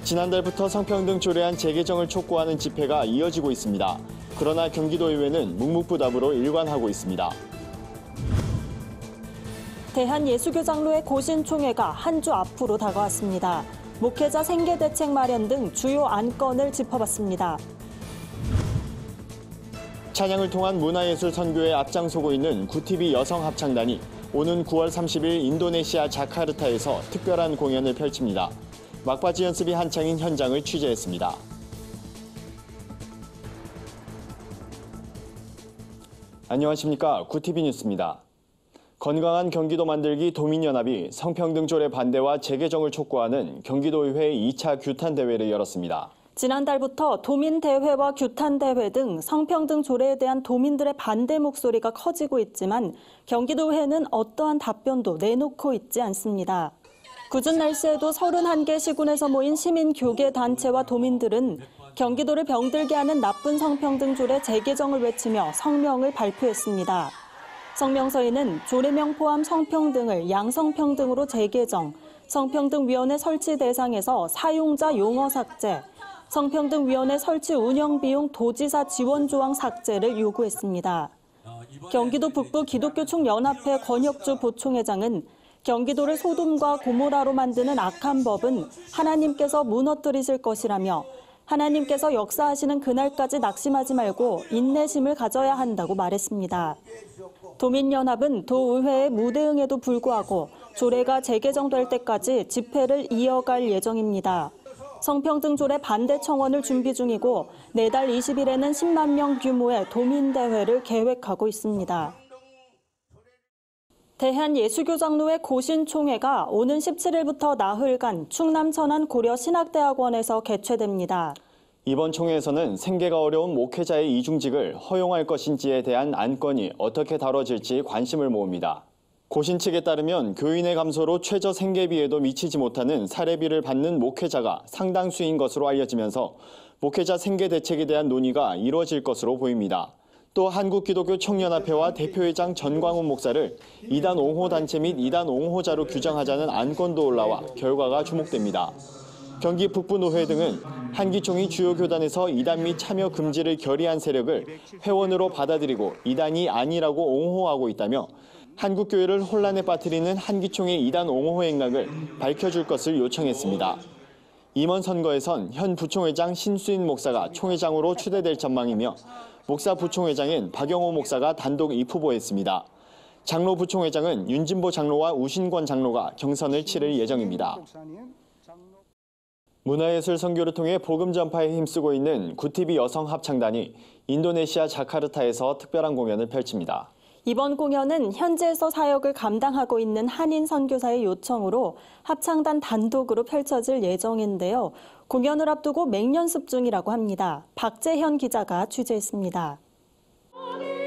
지난달부터 성평등 조례안 재개정을 촉구하는 집회가 이어지고 있습니다. 그러나 경기도의회는 묵묵부답으로 일관하고 있습니다. 대한예수교장로회 고신총회가 한 주 앞으로 다가왔습니다. 목회자 생계대책 마련 등 주요 안건을 짚어봤습니다. 찬양을 통한 문화예술 선교에 앞장서고 있는 구티비 여성합창단이 오는 9월 30일 인도네시아 자카르타에서 특별한 공연을 펼칩니다. 막바지 연습이 한창인 현장을 취재했습니다. 안녕하십니까. 구티비 뉴스입니다. 건강한 경기도 만들기 도민연합이 성평등 조례 반대와 재개정을 촉구하는 경기도의회 2차 규탄대회를 열었습니다. 지난달부터 도민대회와 규탄대회 등 성평등 조례에 대한 도민들의 반대 목소리가 커지고 있지만 경기도의회는 어떠한 답변도 내놓고 있지 않습니다. 궂은 날씨에도 31개 시군에서 모인 시민교계 단체와 도민들은 경기도를 병들게 하는 나쁜 성평등 조례 재개정을 외치며 성명을 발표했습니다. 성명서에는 조례명 포함 성평등을 양성평등으로 재개정, 성평등위원회 설치 대상에서 사용자 용어 삭제, 성평등위원회 설치 운영 비용 도지사 지원 조항 삭제를 요구했습니다. 경기도 북부 기독교 총연합회 권혁주 부총회장은 경기도를 소돔과 고모라로 만드는 악한 법은 하나님께서 무너뜨리실 것이라며 하나님께서 역사하시는 그날까지 낙심하지 말고 인내심을 가져야 한다고 말했습니다. 도민연합은 도의회의 무대응에도 불구하고 조례가 재개정될 때까지 집회를 이어갈 예정입니다. 성평등 조례 반대 청원을 준비 중이고 내달 20일에는 10만 명 규모의 도민대회를 계획하고 있습니다. 대한예수교장로회 고신총회가 오는 17일부터 나흘간 충남 천안 고려신학대학원에서 개최됩니다. 이번 총회에서는 생계가 어려운 목회자의 이중직을 허용할 것인지에 대한 안건이 어떻게 다뤄질지 관심을 모읍니다. 고신 측에 따르면 교인의 감소로 최저 생계비에도 미치지 못하는 사례비를 받는 목회자가 상당수인 것으로 알려지면서 목회자 생계 대책에 대한 논의가 이루어질 것으로 보입니다. 또 한국기독교 청년합회와 대표회장 전광훈 목사를 이단 옹호 단체 및 이단 옹호자로 규정하자는 안건도 올라와 결과가 주목됩니다. 경기 북부노회 등은 한기총이 주요 교단에서 이단 및 참여 금지를 결의한 세력을 회원으로 받아들이고 이단이 아니라고 옹호하고 있다며 한국교회를 혼란에 빠뜨리는 한기총의 이단 옹호 행각을 밝혀줄 것을 요청했습니다. 임원 선거에선 현 부총회장 신수인 목사가 총회장으로 추대될 전망이며 목사 부총회장인 박영호 목사가 단독 입후보했습니다. 장로 부총회장은 윤진보 장로와 우신권 장로가 경선을 치를 예정입니다. 문화예술 선교를 통해 복음 전파에 힘쓰고 있는 구티비 여성합창단이 인도네시아 자카르타에서 특별한 공연을 펼칩니다. 이번 공연은 현지에서 사역을 감당하고 있는 한인 선교사의 요청으로 합창단 단독으로 펼쳐질 예정인데요. 공연을 앞두고 맹연습 중이라고 합니다. 박재현 기자가 취재했습니다.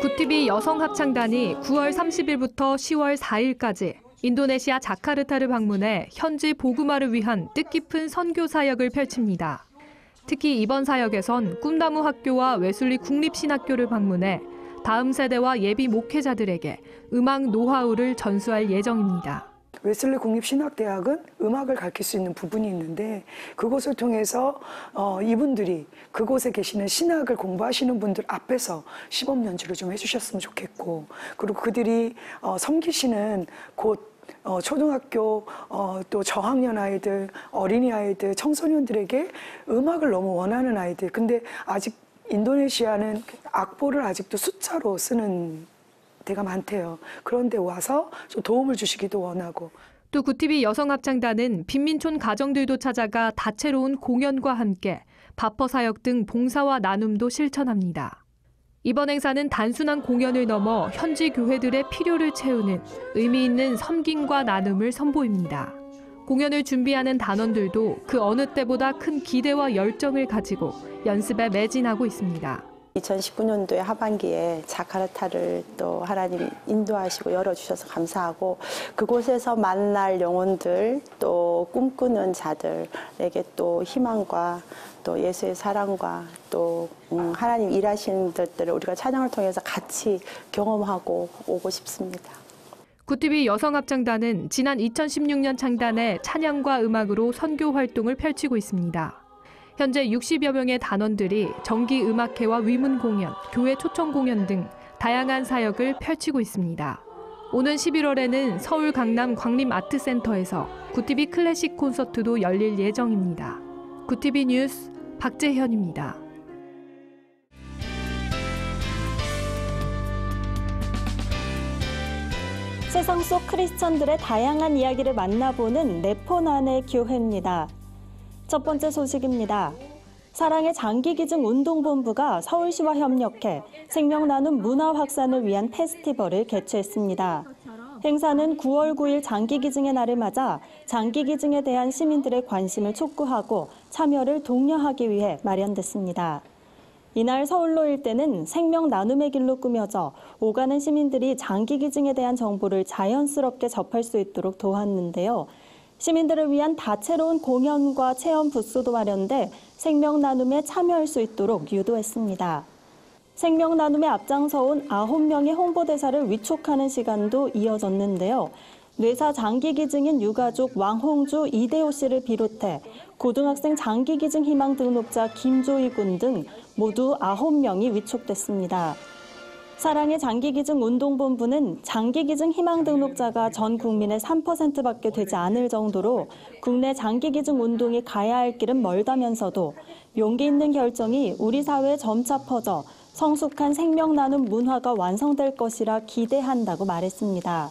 구티비 여성합창단이 9월 30일부터 10월 4일까지 인도네시아 자카르타를 방문해 현지 복음화를 위한 뜻깊은 선교 사역을 펼칩니다. 특히 이번 사역에선 꿈나무 학교와 웨슬리 국립신학교를 방문해 다음 세대와 예비 목회자들에게 음악 노하우를 전수할 예정입니다. 웨슬리 국립신학대학은 음악을 가르칠 수 있는 부분이 있는데 그곳을 통해서 이분들이 그곳에 계시는 신학을 공부하시는 분들 앞에서 시범 연주를 좀 해주셨으면 좋겠고, 그리고 그들이 섬기시는 곳 초등학교 또 저학년 아이들, 어린이 아이들, 청소년들에게 음악을 너무 원하는 아이들, 근데 아직 인도네시아는 악보를 아직도 숫자로 쓰는 데가 많대요. 그런데 와서 좀 도움을 주시기도 원하고. 또 구티비 여성합창단은 빈민촌 가정들도 찾아가 다채로운 공연과 함께 바퍼 사역 등 봉사와 나눔도 실천합니다. 이번 행사는 단순한 공연을 넘어 현지 교회들의 필요를 채우는 의미 있는 섬김과 나눔을 선보입니다. 공연을 준비하는 단원들도 그 어느 때보다 큰 기대와 열정을 가지고 연습에 매진하고 있습니다. 2019년도에 하반기에 자카르타를 또 하나님이 인도하시고 열어주셔서 감사하고, 그곳에서 만날 영혼들, 또 꿈꾸는 자들에게 또 희망과 또 예수의 사랑과 또 하나님 일하시는 것들을 우리가 찬양을 통해서 같이 경험하고 오고 싶습니다. 구티비 여성합창단은 지난 2016년 창단해 찬양과 음악으로 선교 활동을 펼치고 있습니다. 현재 60여 명의 단원들이 정기 음악회와 위문 공연, 교회 초청 공연 등 다양한 사역을 펼치고 있습니다. 오는 11월에는 서울 강남 광림아트센터에서 구티비 클래식 콘서트도 열릴 예정입니다. 구티비 뉴스 박재현입니다. 세상 속 크리스천들의 다양한 이야기를 만나보는 네포난의 교회입니다. 첫 번째 소식입니다. 사랑의 장기기증 운동본부가 서울시와 협력해 생명나눔 문화 확산을 위한 페스티벌을 개최했습니다. 행사는 9월 9일 장기기증의 날을 맞아 장기기증에 대한 시민들의 관심을 촉구하고 참여를 독려하기 위해 마련됐습니다. 이날 서울로 일대는 생명 나눔의 길로 꾸며져 오가는 시민들이 장기기증에 대한 정보를 자연스럽게 접할 수 있도록 도왔는데요. 시민들을 위한 다채로운 공연과 체험 부스도 마련돼 생명 나눔에 참여할 수 있도록 유도했습니다. 생명 나눔에 앞장서온 9명의 홍보대사를 위촉하는 시간도 이어졌는데요. 뇌사 장기기증인 유가족 왕홍주 이대호 씨를 비롯해 고등학생 장기기증 희망 등록자 김조희 군 등 모두 9명이 위촉됐습니다. 사랑의 장기기증 운동본부는 장기기증 희망 등록자가 전 국민의 3%밖에 되지 않을 정도로 국내 장기기증 운동이 가야 할 길은 멀다면서도 용기 있는 결정이 우리 사회에 점차 퍼져 성숙한 생명 나눔 문화가 완성될 것이라 기대한다고 말했습니다.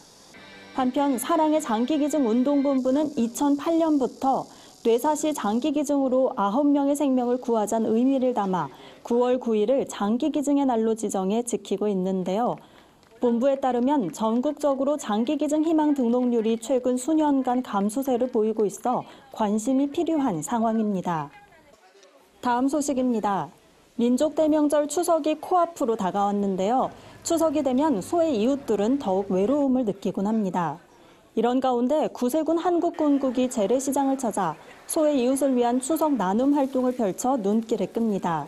한편 사랑의 장기기증 운동본부는 2008년부터 뇌사시 장기기증으로 9명의 생명을 구하자는 의미를 담아 9월 9일을 장기기증의 날로 지정해 지키고 있는데요. 본부에 따르면 전국적으로 장기기증 희망 등록률이 최근 수년간 감소세를 보이고 있어 관심이 필요한 상황입니다. 다음 소식입니다. 민족대명절 추석이 코앞으로 다가왔는데요. 추석이 되면 소의 이웃들은 더욱 외로움을 느끼곤 합니다. 이런 가운데 구세군 한국군국이 재래시장을 찾아 소의 이웃을 위한 추석 나눔 활동을 펼쳐 눈길을 끕니다.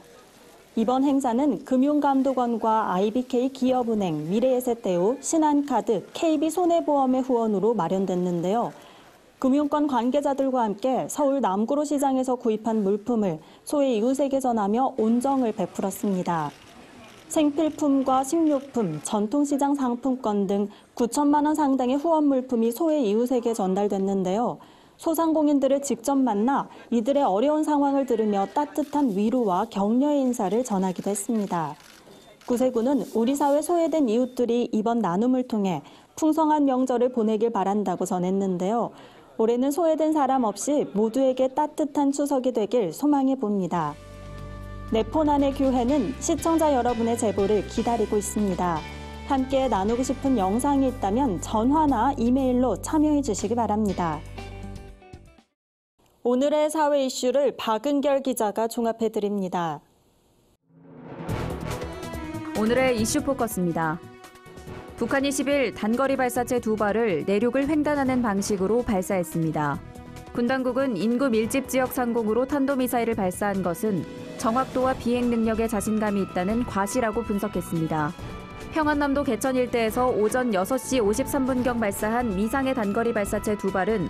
이번 행사는 금융감독원과 IBK 기업은행, 미래에셋대우, 신한카드, KB손해보험의 후원으로 마련됐는데요. 금융권 관계자들과 함께 서울 남구로 시장에서 구입한 물품을 소의 이웃에게 전하며 온정을 베풀었습니다. 생필품과 식료품, 전통시장 상품권 등 9천만 원 상당의 후원 물품이 소의 이웃에게 전달됐는데요. 소상공인들을 직접 만나 이들의 어려운 상황을 들으며 따뜻한 위로와 격려의 인사를 전하기도 했습니다. 구세군은 우리 사회 소외된 이웃들이 이번 나눔을 통해 풍성한 명절을 보내길 바란다고 전했는데요. 올해는 소외된 사람 없이 모두에게 따뜻한 추석이 되길 소망해 봅니다. 네포난의 교회는 시청자 여러분의 제보를 기다리고 있습니다. 함께 나누고 싶은 영상이 있다면 전화나 이메일로 참여해 주시기 바랍니다. 오늘의 사회 이슈를 박은결 기자가 종합해 드립니다. 오늘의 이슈 포커스입니다. 북한이 10일 단거리 발사체 2발을 내륙을 횡단하는 방식으로 발사했습니다. 군 당국은 인구 밀집 지역 상공으로 탄도미사일을 발사한 것은 정확도와 비행 능력에 자신감이 있다는 과시라고 분석했습니다. 평안남도 개천 일대에서 오전 6시 53분경 발사한 미상의 단거리 발사체 2발은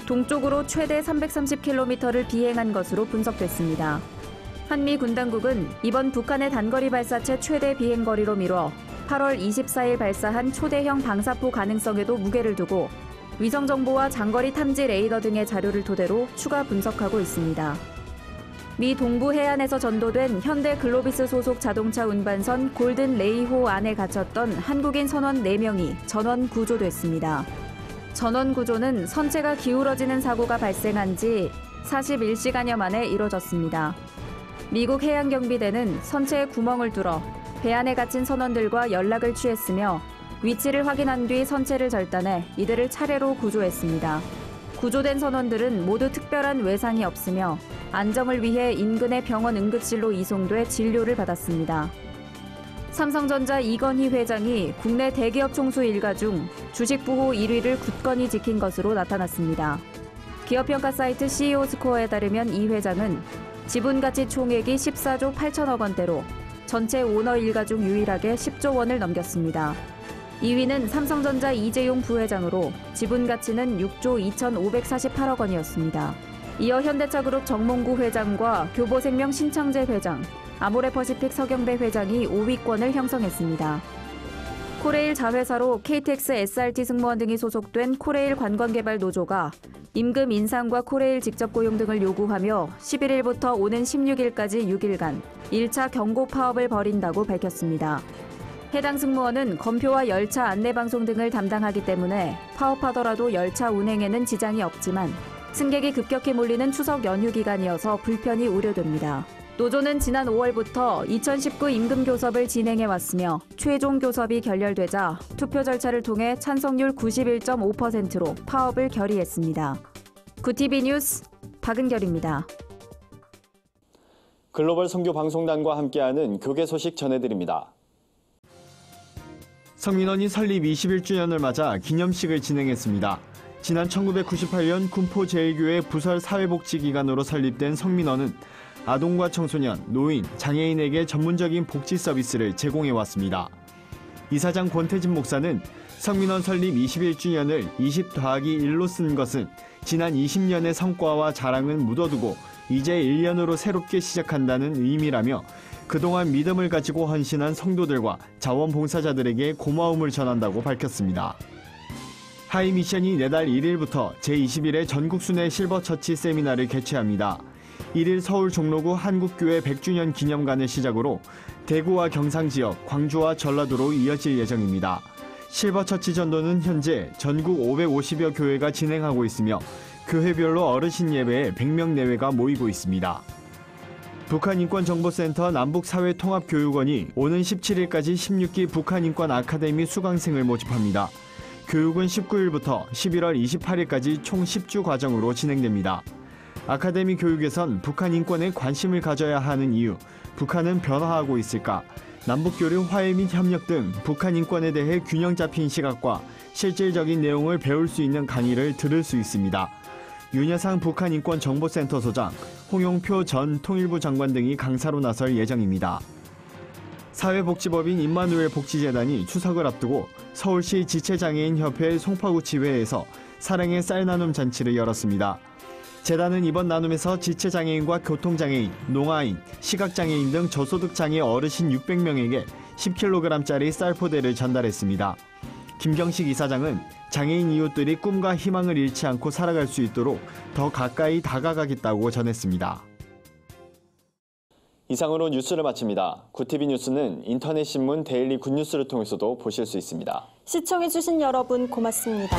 동쪽으로 최대 330km를 비행한 것으로 분석됐습니다. 한미 군 당국은 이번 북한의 단거리 발사체 최대 비행거리로 미뤄 8월 24일 발사한 초대형 방사포 가능성에도 무게를 두고 위성정보와 장거리 탐지 레이더 등의 자료를 토대로 추가 분석하고 있습니다. 미 동부 해안에서 전도된 현대 글로비스 소속 자동차 운반선 골든 레이호 안에 갇혔던 한국인 선원 4명이 전원 구조됐습니다. 전원 구조는 선체가 기울어지는 사고가 발생한 지 41시간여 만에 이뤄졌습니다. 미국 해양경비대는 선체에 구멍을 뚫어 배 안에 갇힌 선원들과 연락을 취했으며 위치를 확인한 뒤 선체를 절단해 이들을 차례로 구조했습니다. 구조된 선원들은 모두 특별한 외상이 없으며 안정을 위해 인근의 병원 응급실로 이송돼 진료를 받았습니다. 삼성전자 이건희 회장이 국내 대기업 총수 일가 중 주식 보호 1위를 굳건히 지킨 것으로 나타났습니다. 기업평가 사이트 CEO 스코어에 따르면 이 회장은 지분가치 총액이 14조 8천억 원대로 전체 오너 일가 중 유일하게 10조 원을 넘겼습니다. 2위는 삼성전자 이재용 부회장으로 지분 가치는 6조 2,548억 원이었습니다. 이어 현대차그룹 정몽구 회장과 교보생명 신창재 회장, 아모레퍼시픽 서경배 회장이 5위권을 형성했습니다. 코레일 자회사로 KTX, SRT 승무원 등이 소속된 코레일 관광개발노조가 임금 인상과 코레일 직접 고용 등을 요구하며 11일부터 오는 16일까지 6일간 1차 경고 파업을 벌인다고 밝혔습니다. 해당 승무원은 검표와 열차 안내방송 등을 담당하기 때문에 파업하더라도 열차 운행에는 지장이 없지만 승객이 급격히 몰리는 추석 연휴 기간이어서 불편이 우려됩니다. 노조는 지난 5월부터 2019 임금 교섭을 진행해왔으며 최종 교섭이 결렬되자 투표 절차를 통해 찬성률 91.5%로 파업을 결의했습니다. 구TV 뉴스 박은결입니다. 글로벌 선교 방송단과 함께하는 교계 소식 전해드립니다. 성민원이 설립 21주년을 맞아 기념식을 진행했습니다. 지난 1998년 군포제일교회 부설 사회복지기관으로 설립된 성민원은 아동과 청소년, 노인, 장애인에게 전문적인 복지 서비스를 제공해왔습니다. 이사장 권태진 목사는 성민원 설립 21주년을 20+1로 쓴 것은 지난 20년의 성과와 자랑은 묻어두고 이제 1년으로 새롭게 시작한다는 의미라며 그동안 믿음을 가지고 헌신한 성도들과 자원봉사자들에게 고마움을 전한다고 밝혔습니다. 하이미션이 내달 1일부터 제21회 전국순회 실버처치 세미나를 개최합니다. 1일 서울 종로구 한국교회 100주년 기념관을 시작으로 대구와 경상 지역, 광주와 전라도로 이어질 예정입니다. 실버처치 전도는 현재 전국 550여 교회가 진행하고 있으며 교회별로 어르신 예배에 100명 내외가 모이고 있습니다. 북한인권정보센터 남북사회통합교육원이 오는 17일까지 16기 북한인권 아카데미 수강생을 모집합니다. 교육은 19일부터 11월 28일까지 총 10주 과정으로 진행됩니다. 아카데미 교육에선 북한 인권에 관심을 가져야 하는 이유, 북한은 변화하고 있을까, 남북교류 화해 및 협력 등 북한 인권에 대해 균형 잡힌 시각과 실질적인 내용을 배울 수 있는 강의를 들을 수 있습니다. 윤여상 북한인권정보센터 소장, 홍용표 전 통일부 장관 등이 강사로 나설 예정입니다. 사회복지법인 임마누엘 복지재단이 추석을 앞두고 서울시 지체장애인협회 송파구치회에서 사랑의 쌀 나눔 잔치를 열었습니다. 재단은 이번 나눔에서 지체장애인과 교통장애인, 농아인, 시각장애인 등 저소득장애 어르신 600명에게 10kg짜리 쌀포대를 전달했습니다. 김경식 이사장은 장애인 이웃들이 꿈과 희망을 잃지 않고 살아갈 수 있도록 더 가까이 다가가겠다고 전했습니다. 이상으로 뉴스를 마칩니다. 구TV 뉴스는 인터넷 신문 데일리 굿뉴스를 통해서도 보실 수 있습니다. 시청해주신 여러분 고맙습니다.